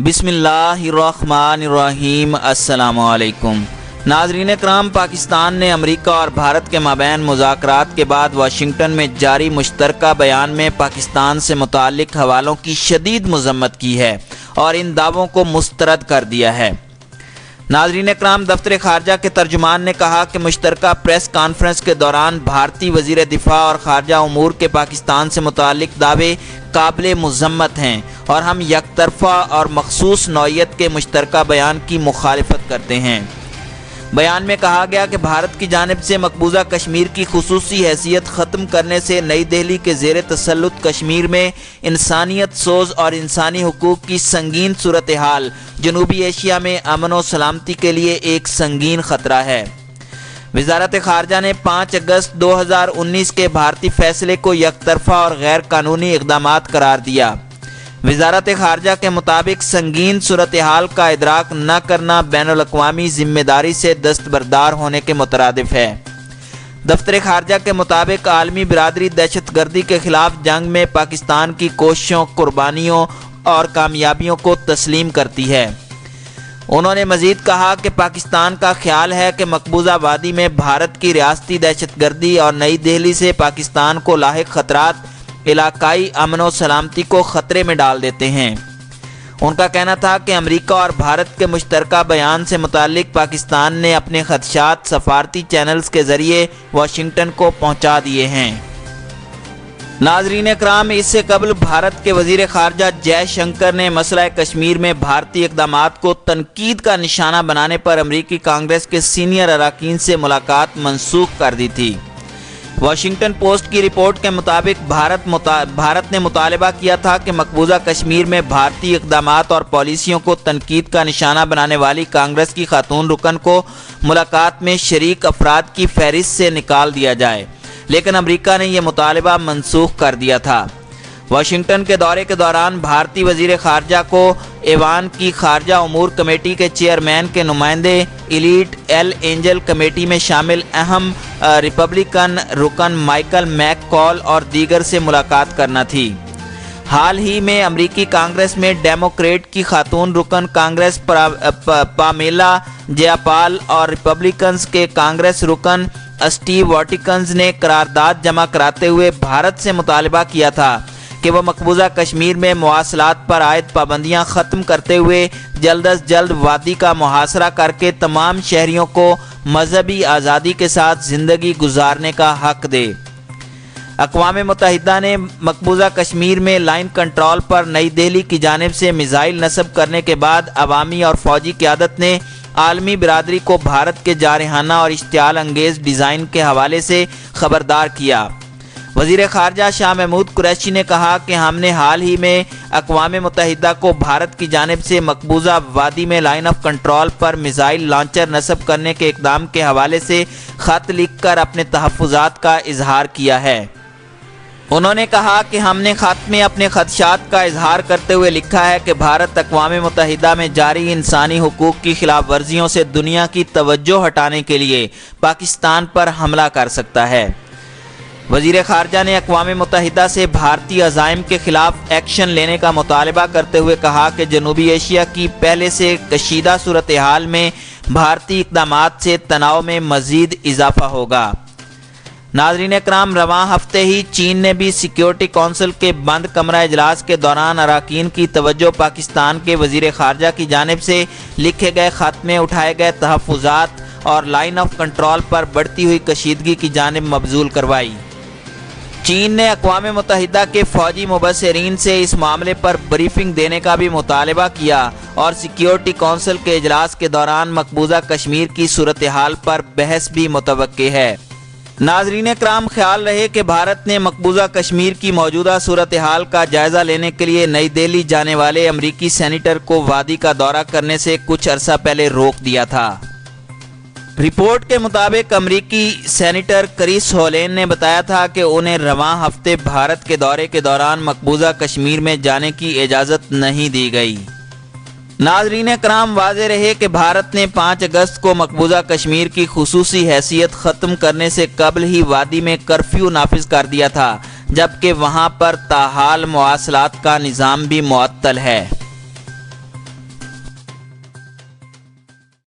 بسم اللہ الرحمن الرحیم۔ السلام علیکم ناظرین کرام، پاکستان نے امریکہ اور بھارت کے مابین مذاکرات کے بعد واشنگٹن میں جاری مشترکہ بیان میں پاکستان سے متعلق حوالوں کی شدید مذمت کی ہے اور ان دعووں کو مسترد کر دیا ہے۔ ناظرین کرام، دفتر خارجہ کے ترجمان نے کہا کہ مشترکہ پریس کانفرنس کے دوران بھارتی وزیر دفاع اور خارجہ امور کے پاکستان سے متعلق دعوے قابل مذمت ہیں اور ہم یک طرفہ اور مخصوص نوعیت کے مشترکہ بیان کی مخالفت کرتے ہیں۔ بیان میں کہا گیا کہ بھارت کی جانب سے مقبوضہ کشمیر کی خصوصی حیثیت ختم کرنے سے نئی دہلی کے زیر تسلط کشمیر میں انسانیت سوز اور انسانی حقوق کی سنگین صورتحال جنوبی ایشیا میں امن و سلامتی کے لیے ایک سنگین خطرہ ہے۔ وزارت خارجہ نے 5 اگست 2019 کے بھارتی فیصلے کو یک طرفہ اور غیر قانونی اقدامات قرار دیا۔ وزارت خارجہ کے مطابق سنگین صورتحال کا ادراک نہ کرنا بین الاقوامی ذمہ داری سے دستبردار ہونے کے مترادف ہے۔ دفتر خارجہ کے مطابق عالمی برادری دہشت گردی کے خلاف جنگ میں پاکستان کی کوششوں، قربانیوں اور کامیابیوں کو تسلیم کرتی ہے۔ انہوں نے مزید کہا کہ پاکستان کا خیال ہے کہ مقبوضہ وادی میں بھارت کی ریاستی دہشت گردی اور نئی دہلی سے پاکستان کو لاحق خطرات علاقائی امن و سلامتی کو خطرے میں ڈال دیتے ہیں۔ ان کا کہنا تھا کہ امریکہ اور بھارت کے مشترکہ بیان سے متعلق پاکستان نے اپنے خدشات سفارتی چینلز کے ذریعے واشنگٹن کو پہنچا دیے ہیں۔ ناظرین اکرام، اس سے قبل بھارت کے وزیر خارجہ جے شنکر نے مسئلہ کشمیر میں بھارتی اقدامات کو تنقید کا نشانہ بنانے پر امریکی کانگریس کے سینئر اراکین سے ملاقات منسوخ کر دی تھی۔ واشنگٹن پوسٹ کی رپورٹ کے مطابق بھارت نے مطالبہ کیا تھا کہ مقبوضہ کشمیر میں بھارتی اقدامات اور پالیسیوں کو تنقید کا نشانہ بنانے والی کانگریس کی خاتون رکن کو ملاقات میں شریک افراد کی فہرست سے نکال دیا جائے، لیکن امریکہ نے یہ مطالبہ منسوخ کر دیا تھا۔ واشنگٹن کے دورے کے دوران بھارتی وزیر خارجہ کو ایوان کی خارجہ امور کمیٹی کے چیئرمین کے نمائندے، ایلیٹ ایل اینجل کمیٹی میں شامل اہم ریپبلکن رکن مائیکل میک کال اور دیگر سے ملاقات کرنا تھی۔ حال ہی میں امریکی کانگریس میں ڈیموکریٹ کی خاتون رکن کانگریس پامیلا جیاپال اور ریپبلکنز کے کانگریس رکن اسٹیو واٹکنز نے قرارداد جمع کراتے ہوئے بھارت سے مطالبہ کیا تھا کہ وہ مقبوضہ کشمیر میں مواصلات پر عائد پابندیاں ختم کرتے ہوئے جلد از جلد وادی کا محاصرہ کر کے تمام شہریوں کو مذہبی آزادی کے ساتھ زندگی گزارنے کا حق دے۔ اقوام متحدہ نے مقبوضہ کشمیر میں لائن کنٹرول پر نئی دہلی کی جانب سے میزائل نصب کرنے کے بعد عوامی اور فوجی قیادت نے عالمی برادری کو بھارت کے جارحانہ اور اشتعال انگیز ڈیزائن کے حوالے سے خبردار کیا۔ وزیر خارجہ شاہ محمود قریشی نے کہا کہ ہم نے حال ہی میں اقوام متحدہ کو بھارت کی جانب سے مقبوضہ وادی میں line of control per missile launcher نصب کرنے کے اقدام کے حوالے سے خط لکھ کر اپنے تحفظات کا اظہار کیا ہے۔ انہوں نے کہا کہ ہم نے خط میں اپنے خدشات کا اظہار کرتے ہوئے لکھا ہے کہ بھارت اقوام متحدہ میں جاری انسانی حقوق کی خلاف ورزیوں سے دنیا کی توجہ ہٹانے کے لیے پاکستان پر حملہ کر سکتا ہے۔ وزیر خارجہ نے اقوام متحدہ سے بھارتی عزائم کے خلاف ایکشن لینے کا مطالبہ کرتے ہوئے کہا کہ جنوبی ایشیا کی پہلے سے کشیدہ صورتحال میں بھارتی اقدامات سے تناؤ میں مزید اضافہ ہوگا۔ ناظرین اکرام، رواں ہفتے ہی چین نے بھی سیکیورٹی کونسل کے بند کمرہ اجلاس کے دوران اراکین کی توجہ پاکستان کے وزیر خارجہ کی جانب سے لکھے گئے خط میں اٹھائے گئے تحفظات اور لائن آف کنٹرول پر بڑھتی ہوئی کشیدگی کی جانب مبذول کروائی۔ چین نے اقوام متحدہ کے فوجی مبصرین سے اس معاملے پر بریفنگ دینے کا بھی مطالبہ کیا اور سیکیورٹی کونسل کے اجلاس کے دوران مقبوضہ کشمیر کی صورتحال پر بحث بھی متوقع ہے۔ ناظرین کرام، خیال رہے کہ بھارت نے مقبوضہ کشمیر کی موجودہ صورتحال کا جائزہ لینے کے لیے نئی دہلی جانے والے امریکی سینیٹر کو وادی کا دورہ کرنے سے کچھ عرصہ پہلے روک دیا تھا۔ رپورٹ کے مطابق امریکی سینیٹر کرس ہولین نے بتایا تھا کہ انہیں رواں ہفتے بھارت کے دورے کے دوران مقبوضہ کشمیر میں جانے کی اجازت نہیں دی گئی۔ ناظرین کرام، واضح رہے کہ بھارت نے 5 اگست کو مقبوضہ کشمیر کی خصوصی حیثیت ختم کرنے سے قبل ہی وادی میں کرفیو نافذ کر دیا تھا، جبکہ وہاں پر تاحال مواصلات کا نظام بھی معطل ہے۔